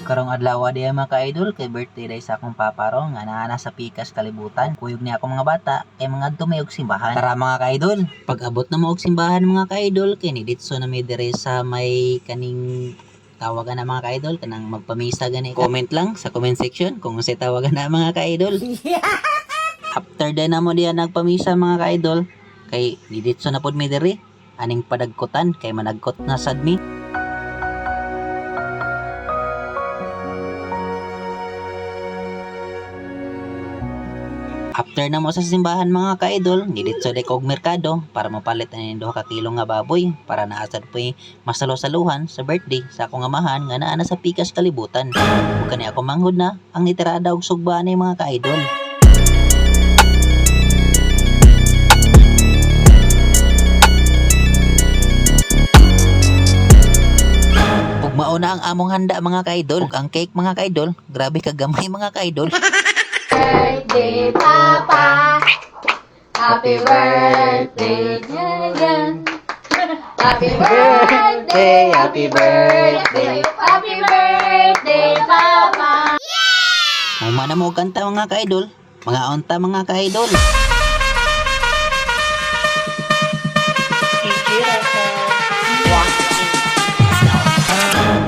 Karong adlaw diya mga ka-idol kay birthday day sa akong paparo nga naa sa pikas kalibutan. Kuyog ni ako mga bata kay mga dumay og simbahan. Tara mga ka-idol, pag-abot na mo og simbahan mga ka-idol kay ni ditso na may dire sa may kaning tawagan na mga ka-idol kanang magpamisa gani. Comment lang sa comment section kung unsay tawagan na mga ka-idol. After day na mo diya nagpamisa mga ka-idol kay ni ditso na pod may dire aning padagkutan kay managkot na sad mi. After na mo sa simbahan mga ka-idol, niditso day kog merkado para mapalit ang 2 ka kilo nga baboy para naasad po'y masalo-saluhan sa birthday sa akong amahan nga naa na sa pikas kalibutan. Ug kani ako manghud na ang nitirada og sugbaan ay mga ka-idol. Ug mauna ang among handa mga ka-idol, ug ang cake mga ka-idol, grabe kagamay mga ka-idol. Birthday, Papa. Happy birthday, Jagan. Happy birthday, happy birthday, happy birthday, Papa. Humana mo og kanta mga ka-idol, mga unta mga ka-idol.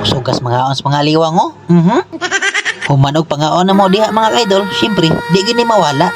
Sugas mga ons mga liwang oh. Humanog pangaon na mo diha mga ka-idol, syempre di gini mawala.